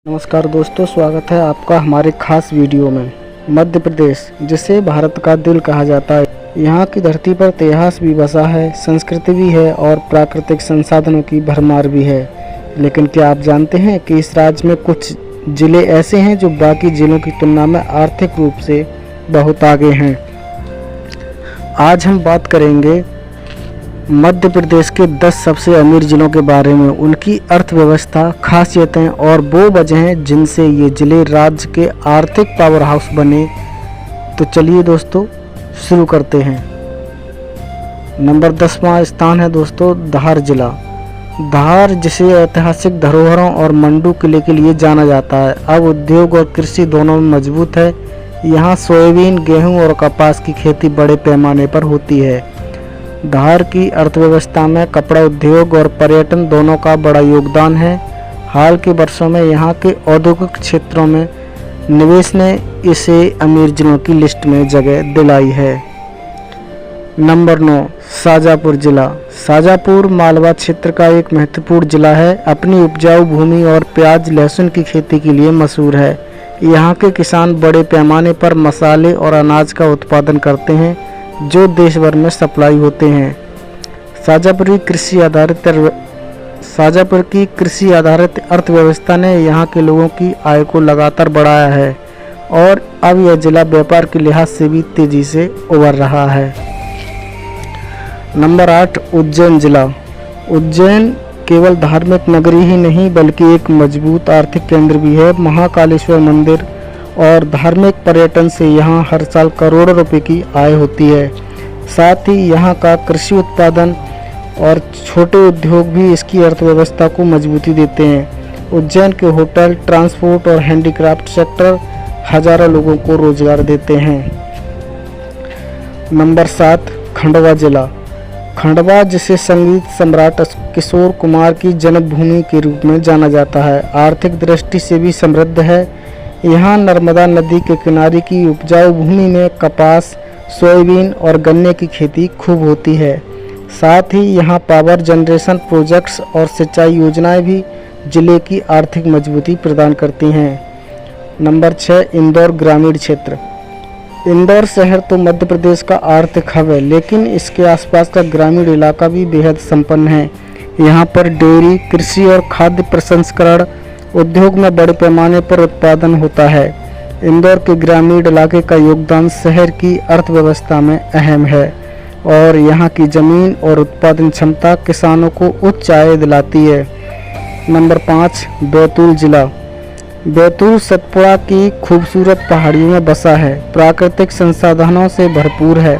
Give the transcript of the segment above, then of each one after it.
नमस्कार दोस्तों, स्वागत है आपका हमारे खास वीडियो में। मध्य प्रदेश, जिसे भारत का दिल कहा जाता है, यहाँ की धरती पर इतिहास भी बसा है, संस्कृति भी है और प्राकृतिक संसाधनों की भरमार भी है। लेकिन क्या आप जानते हैं कि इस राज्य में कुछ जिले ऐसे हैं जो बाकी जिलों की तुलना में आर्थिक रूप से बहुत आगे हैं। आज हम बात करेंगे मध्य प्रदेश के 10 सबसे अमीर जिलों के बारे में, उनकी अर्थव्यवस्था, खासियतें और वो वजहें जिनसे ये जिले राज्य के आर्थिक पावर हाउस बने। तो चलिए दोस्तों शुरू करते हैं। नंबर 10वां स्थान है दोस्तों धार जिला। धार, जिसे ऐतिहासिक धरोहरों और मंडू किले के लिए जाना जाता है, अब उद्योग और कृषि दोनों में मजबूत है। यहाँ सोयाबीन, गेहूँ और कपास की खेती बड़े पैमाने पर होती है। धार की अर्थव्यवस्था में कपड़ा उद्योग और पर्यटन दोनों का बड़ा योगदान है। हाल के वर्षों में यहाँ के औद्योगिक क्षेत्रों में निवेश ने इसे अमीर जिलों की लिस्ट में जगह दिलाई है। नंबर 9 शाजापुर जिला। शाजापुर मालवा क्षेत्र का एक महत्वपूर्ण जिला है। अपनी उपजाऊ भूमि और प्याज, लहसुन की खेती के लिए मशहूर है। यहाँ के किसान बड़े पैमाने पर मसाले और अनाज का उत्पादन करते हैं जो देश भर में सप्लाई होते हैं। शाजापुर की कृषि आधारित अर्थव्यवस्था ने यहाँ के लोगों की आय को लगातार बढ़ाया है और अब यह जिला व्यापार के लिहाज से भी तेजी से उभर रहा है। नंबर 8 उज्जैन जिला। उज्जैन केवल धार्मिक नगरी ही नहीं बल्कि एक मजबूत आर्थिक केंद्र भी है। महाकालेश्वर मंदिर और धार्मिक पर्यटन से यहाँ हर साल करोड़ों रुपए की आय होती है। साथ ही यहाँ का कृषि उत्पादन और छोटे उद्योग भी इसकी अर्थव्यवस्था को मजबूती देते हैं। उज्जैन के होटल, ट्रांसपोर्ट और हैंडीक्राफ्ट सेक्टर हजारों लोगों को रोजगार देते हैं। नंबर 7 खंडवा जिला। खंडवा, जिसे संगीत सम्राट किशोर कुमार की जन्मभूमि के रूप में जाना जाता है, आर्थिक दृष्टि से भी समृद्ध है। यहाँ नर्मदा नदी के किनारे की उपजाऊ भूमि में कपास, सोयाबीन और गन्ने की खेती खूब होती है। साथ ही यहाँ पावर जनरेशन प्रोजेक्ट्स और सिंचाई योजनाएं भी जिले की आर्थिक मजबूती प्रदान करती हैं। नंबर 6 इंदौर ग्रामीण क्षेत्र। इंदौर शहर तो मध्य प्रदेश का आर्थिक हब है, लेकिन इसके आसपास का ग्रामीण इलाका भी बेहद संपन्न है। यहाँ पर डेयरी, कृषि और खाद्य प्रसंस्करण उद्योग में बड़े पैमाने पर उत्पादन होता है। इंदौर के ग्रामीण इलाके का योगदान शहर की अर्थव्यवस्था में अहम है और यहाँ की जमीन और उत्पादन क्षमता किसानों को उच्च आय दिलाती है। नंबर 5 बैतूल जिला। बैतूल सतपुड़ा की खूबसूरत पहाड़ियों में बसा है, प्राकृतिक संसाधनों से भरपूर है।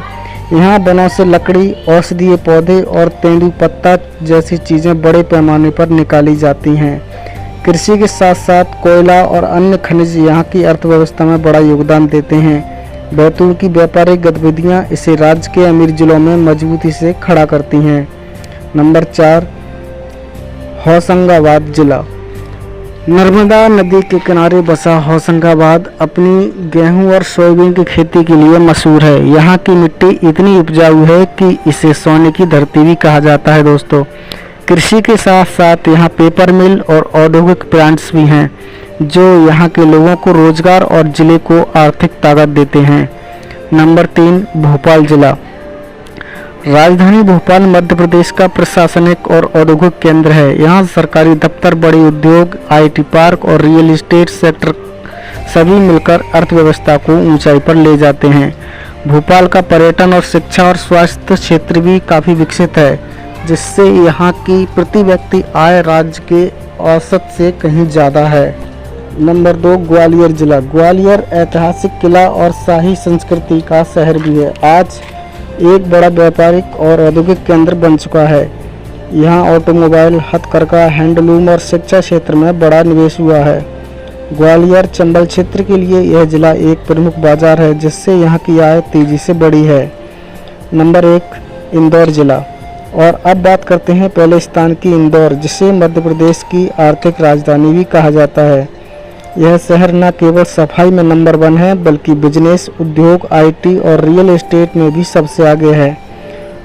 यहाँ वनों से लकड़ी, औषधीय पौधे और तेंदुपत्ता जैसी चीज़ें बड़े पैमाने पर निकाली जाती हैं। कृषि के साथ साथ कोयला और अन्य खनिज यहाँ की अर्थव्यवस्था में बड़ा योगदान देते हैं। बैतूल की व्यापारिक गतिविधियाँ इसे राज्य के अमीर जिलों में मजबूती से खड़ा करती हैं। नंबर 4 होशंगाबाद जिला। नर्मदा नदी के किनारे बसा होशंगाबाद अपनी गेहूं और सोयाबीन की खेती के लिए मशहूर है। यहाँ की मिट्टी इतनी उपजाऊ है कि इसे सोने की धरती भी कहा जाता है दोस्तों। कृषि के साथ साथ यहाँ पेपर मिल और औद्योगिक प्लांट्स भी हैं जो यहाँ के लोगों को रोजगार और जिले को आर्थिक ताकत देते हैं। नंबर 3 भोपाल जिला। राजधानी भोपाल मध्य प्रदेश का प्रशासनिक और औद्योगिक केंद्र है। यहाँ सरकारी दफ्तर, बड़े उद्योग, IT पार्क और रियल एस्टेट सेक्टर सभी मिलकर अर्थव्यवस्था को ऊंचाई पर ले जाते हैं। भोपाल का पर्यटन और शिक्षा और स्वास्थ्य क्षेत्र भी काफ़ी विकसित है, जिससे यहाँ की प्रति व्यक्ति आय राज्य के औसत से कहीं ज़्यादा है। नंबर 2 ग्वालियर जिला। ग्वालियर ऐतिहासिक किला और शाही संस्कृति का शहर भी है। आज एक बड़ा व्यापारिक और औद्योगिक केंद्र बन चुका है। यहाँ ऑटोमोबाइल, हथकरघा, हैंडलूम और शिक्षा क्षेत्र में बड़ा निवेश हुआ है। ग्वालियर चंबल क्षेत्र के लिए यह जिला एक प्रमुख बाजार है, जिससे यहाँ की आय तेजी से बढ़ी है। नंबर 1 इंदौर जिला। और अब बात करते हैं पहले स्थान की इंदौर, जिसे मध्य प्रदेश की आर्थिक राजधानी भी कहा जाता है। यह शहर न केवल सफाई में नंबर 1 है बल्कि बिजनेस, उद्योग, IT और रियल एस्टेट में भी सबसे आगे है।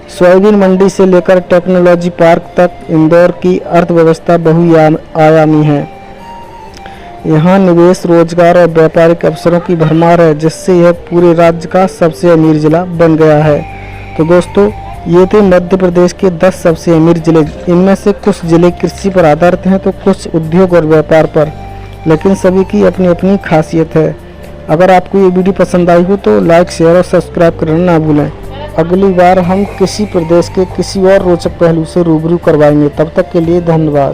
सोयाबीन मंडी से लेकर टेक्नोलॉजी पार्क तक इंदौर की अर्थव्यवस्था बहुआयामी है। यहाँ निवेश, रोजगार और व्यापारिक अवसरों की भरमार है, जिससे यह पूरे राज्य का सबसे अमीर जिला बन गया है। तो दोस्तों, ये थे मध्य प्रदेश के 10 सबसे अमीर जिले। इनमें से कुछ जिले कृषि पर आधारित हैं तो कुछ उद्योग और व्यापार पर, लेकिन सभी की अपनी अपनी खासियत है। अगर आपको ये वीडियो पसंद आई हो तो लाइक, शेयर और सब्सक्राइब करना ना भूलें। अगली बार हम किसी प्रदेश के किसी और रोचक पहलू से रूबरू करवाएंगे। तब तक के लिए धन्यवाद।